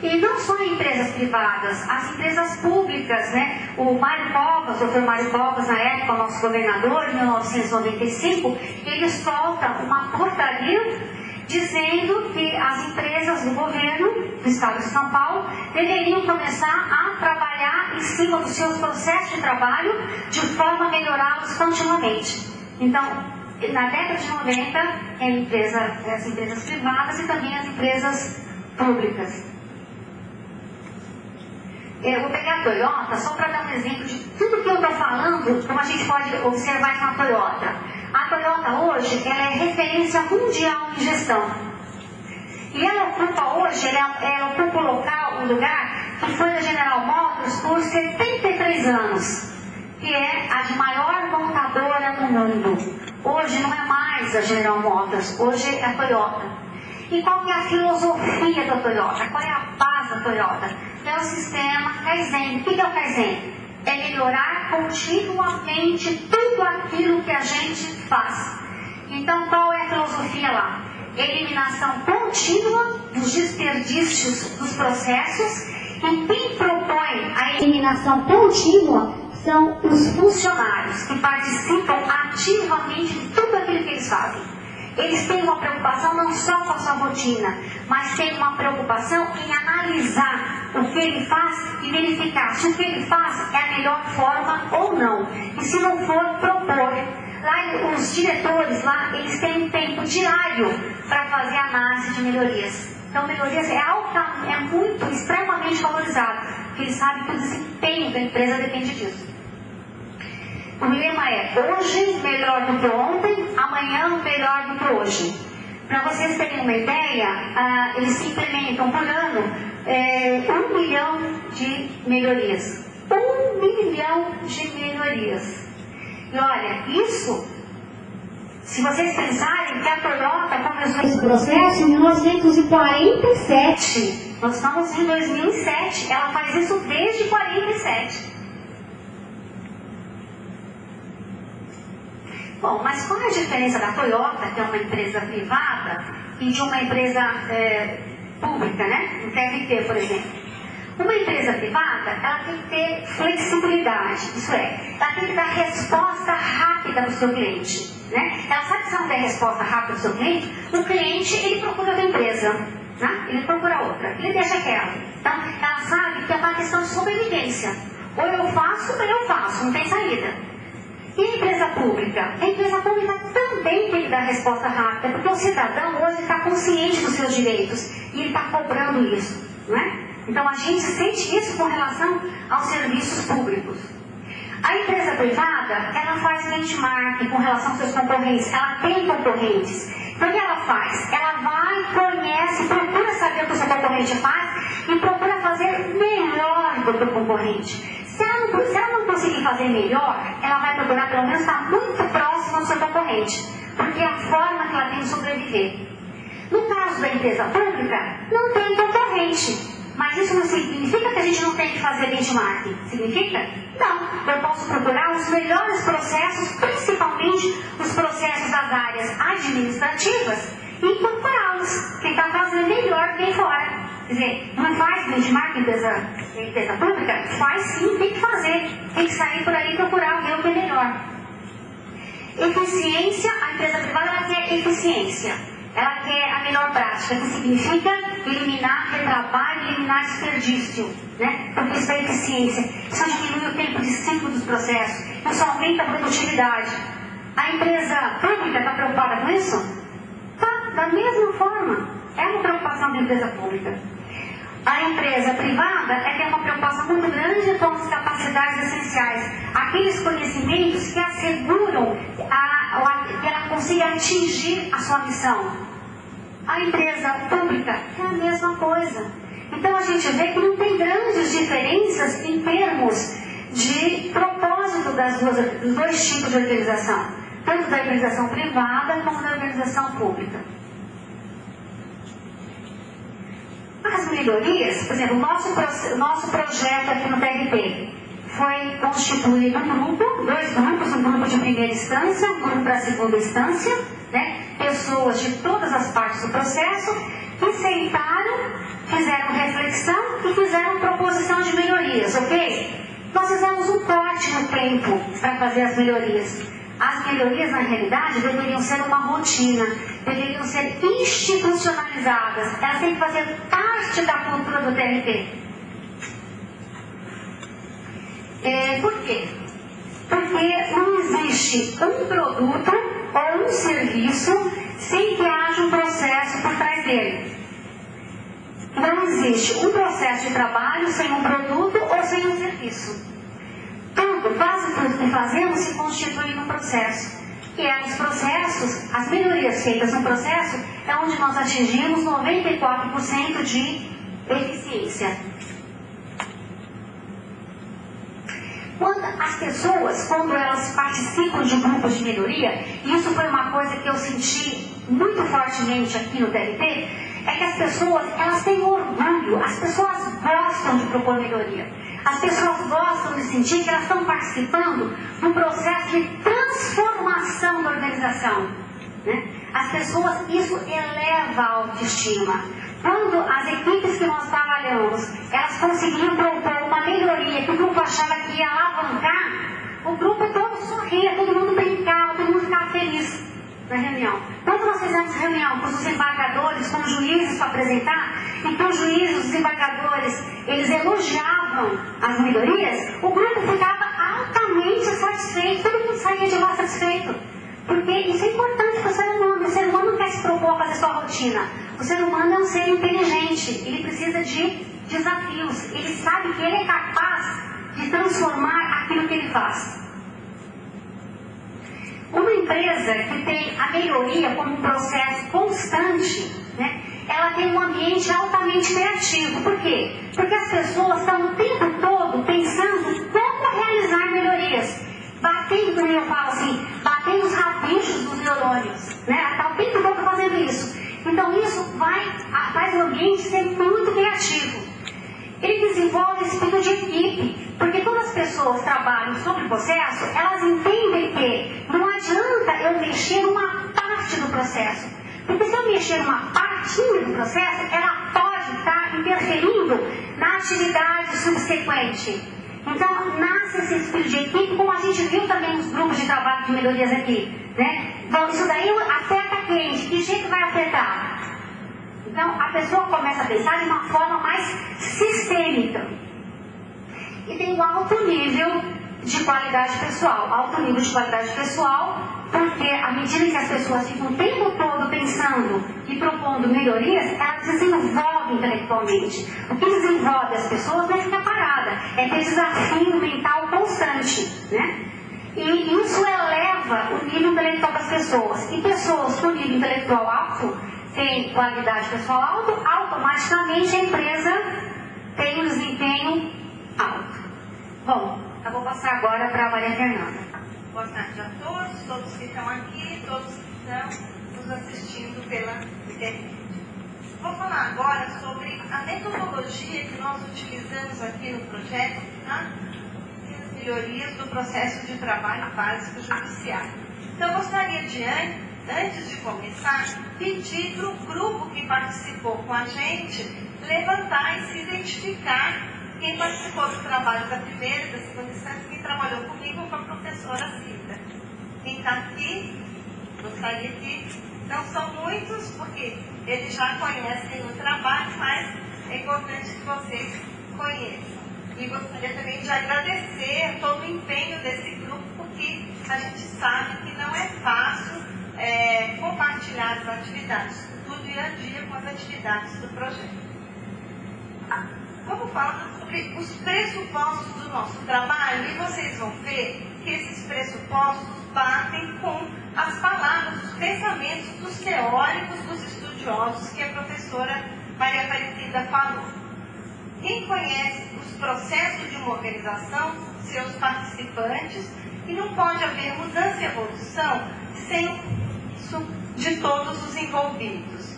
E não só empresas privadas, as empresas públicas, né? O Mário Covas, o Dr. Mário Covas, na época, o nosso governador, em 1995, ele solta uma portaria dizendo que as empresas do governo do estado de São Paulo deveriam começar a trabalhar em cima dos seus processos de trabalho de forma a melhorá-los continuamente. Então, na década de 90, as empresas privadas e também as empresas públicas. Eu vou pegar a Toyota só para dar um exemplo de tudo que eu estou falando, como a gente pode observar na Toyota. A Toyota hoje, ela é referência mundial em gestão. E ela ocupa hoje, ela ocupa um lugar que foi a General Motors por 73 anos, que é a de maior montadora no mundo. Hoje não é mais a General Motors, hoje é a Toyota. E qual é a filosofia da Toyota? Qual é a base da Toyota? É o sistema Kaizen. O que é o Kaizen? É melhorar continuamente tudo aquilo que a gente faz. Então, qual é a filosofia lá? Eliminação contínua dos desperdícios dos processos, e quem propõe a eliminação contínua são os funcionários que participam ativamente de tudo aquilo que eles fazem. Eles têm uma preocupação não só com a sua rotina, mas têm uma preocupação em analisar o que ele faz e verificar se o que ele faz é a melhor forma ou não. E se não for, propor. Lá, os diretores lá, eles têm um tempo diário para fazer análise de melhorias. Então, melhorias é muito, extremamente valorizado, porque eles sabem que o desempenho da empresa depende disso. O lema é: hoje melhor do que ontem, amanhã melhor do que hoje. Para vocês terem uma ideia, eles implementam por ano 1 milhão de melhorias. 1 milhão de melhorias. E olha, isso, se vocês pensarem que a Toyota começou esse processo em 1947, nós estamos em 2007, ela faz isso desde 47. Bom, mas qual é a diferença da Toyota, que é uma empresa privada, e de uma empresa pública, né? Um TRT, por exemplo. Uma empresa privada, ela tem que ter flexibilidade, isso é, ela tem que dar resposta rápida para o seu cliente, né? Ela sabe que se não der resposta rápida para o seu cliente, o cliente, ele procura outra empresa, né? Ele procura outra, ele deixa aquela. Então, ela sabe que é uma questão de sobrevivência. Ou eu faço, não tem saída. E a empresa pública? A empresa pública também tem que dar resposta rápida, porque o cidadão hoje está consciente dos seus direitos e ele está cobrando isso, não é? Então a gente sente isso com relação aos serviços públicos. A empresa privada, ela faz benchmark com relação aos seus concorrentes, ela tem concorrentes. Então o que ela faz? Ela vai, conhece, procura saber o que o seu concorrente faz e procura fazer melhor do que o concorrente. Se ela não conseguir fazer melhor, ela vai procurar pelo menos estar muito próxima do seu concorrente, porque é a forma que ela tem de sobreviver. No caso da empresa pública, não tem concorrente, mas isso não significa que a gente não tem que fazer benchmark. Significa? Não. Eu posso procurar os melhores processos, principalmente os processos das áreas administrativas, e incorporá-los. Tentar fazer melhor bem fora. Quer dizer, não faz benchmark empresa pública? Faz sim, tem que fazer. Tem que sair por aí e procurar ver o que é melhor. Eficiência, a empresa privada ela quer eficiência. Ela quer a melhor prática, que significa eliminar retrabalho, eliminar desperdício, né? Porque isso é eficiência. Isso diminui o tempo de ciclo dos processos. Isso aumenta a produtividade. A empresa pública está preocupada com isso? Tá, da mesma forma. É uma preocupação da empresa pública. A empresa privada tem uma preocupação muito grande com as capacidades essenciais, aqueles conhecimentos que asseguram que ela consiga atingir a sua missão. A empresa pública é a mesma coisa. Então a gente vê que não tem grandes diferenças em termos de propósito dos dois tipos de organização, tanto da organização privada como da organização pública. As melhorias, por exemplo, o nosso projeto aqui no TRT foi constituído dois grupos, um grupo de primeira instância, um grupo para segunda instância, né? Pessoas de todas as partes do processo, que sentaram, fizeram reflexão e fizeram proposição de melhorias, ok? Nós fizemos um corte no tempo para fazer as melhorias. As melhorias, na realidade, deveriam ser uma rotina, deveriam ser institucionalizadas, elas têm que fazer parte da cultura do TRT. Por quê? Porque não existe um produto ou um serviço sem que haja um processo por trás dele. Não existe um processo de trabalho sem um produto ou sem um serviço. Tudo, quase tudo que fazemos se constitui num processo. E os processos, as melhorias feitas no processo, é onde nós atingimos 94% de eficiência. As pessoas, quando elas participam de grupos de melhoria, e isso foi uma coisa que eu senti muito fortemente aqui no TRT, é que as pessoas, elas têm orgulho, as pessoas gostam de propor melhoria. As pessoas gostam de sentir que elas estão participando de um processo de transformação da organização. Né? As pessoas, isso eleva a autoestima. Quando as equipes que nós trabalhamos, elas conseguiam propor uma melhoria que o grupo achava que ia alavancar, o grupo todo sorria, todo mundo brincava, todo mundo ficava feliz na reunião. Quando nós fizemos reunião com os desembargadores, com os juízes para apresentar, e que os juízes, os desembargadores, eles elogiavam as melhorias, o grupo ficava altamente satisfeito, todo mundo saía de lá satisfeito. Porque isso é importante para o ser humano. O ser humano não quer se propor a fazer sua rotina. O ser humano é um ser inteligente, ele precisa de desafios, ele sabe que ele é capaz de transformar aquilo que ele faz. Uma empresa que tem a melhoria como um processo constante, né, ela tem um ambiente altamente criativo. Por quê? Porque as pessoas estão o tempo todo pensando como realizar melhorias. Batendo, como eu falo assim, batendo os rabichos dos neurônios. Né? Está o tempo todo fazendo isso. Então isso faz o ambiente ser muito criativo. Ele desenvolve espírito de equipe, porque quando as pessoas trabalham sobre o processo, elas entendem que não adianta eu mexer uma parte do processo. Porque se eu mexer uma partinha do processo, ela pode estar interferindo na atividade subsequente. Então, nasce esse espírito de equipe, como a gente viu também nos grupos de trabalho de melhorias aqui. Né? Então, isso daí afeta quem? De que jeito vai afetar? Então, a pessoa começa a pensar de uma forma mais sistêmica. E tem um alto nível de qualidade pessoal. Alto nível de qualidade pessoal, porque à medida que as pessoas ficam o tempo todo pensando e propondo melhorias, elas desenvolvem intelectualmente. O que desenvolve as pessoas não é ficar parada, é ter desafio mental constante. Né? E isso eleva o nível intelectual das pessoas. E pessoas com nível intelectual alto, tem qualidade pessoal alta, automaticamente a empresa tem um desempenho alto. Bom, eu vou passar agora para a Maria Fernanda. Boa tarde a todos que estão aqui, todos que estão nos assistindo pela internet. Vou falar agora sobre a metodologia que nós utilizamos aqui no projeto, tá? As melhorias do processo de trabalho básico judiciário. Então, eu gostaria de, antes de começar, pedir para o grupo que participou com a gente levantar e se identificar. Quem participou do trabalho da primeira e da segunda instância, quem trabalhou comigo foi a professora Cida. Quem está aqui, gostaria que... Não são muitos, porque eles já conhecem o trabalho, mas é importante que vocês conheçam. E gostaria também de agradecer todo o empenho desse grupo, porque a gente sabe que não é fácil compartilhar as atividades do dia a dia com as atividades do projeto. Vamos falar sobre os pressupostos do nosso trabalho e vocês vão ver que esses pressupostos batem com as palavras, os pensamentos dos teóricos, dos estudiosos que a professora Maria Aparecida falou. Quem conhece os processos de uma organização, seus participantes, e não pode haver mudança e evolução sem isso de todos os envolvidos.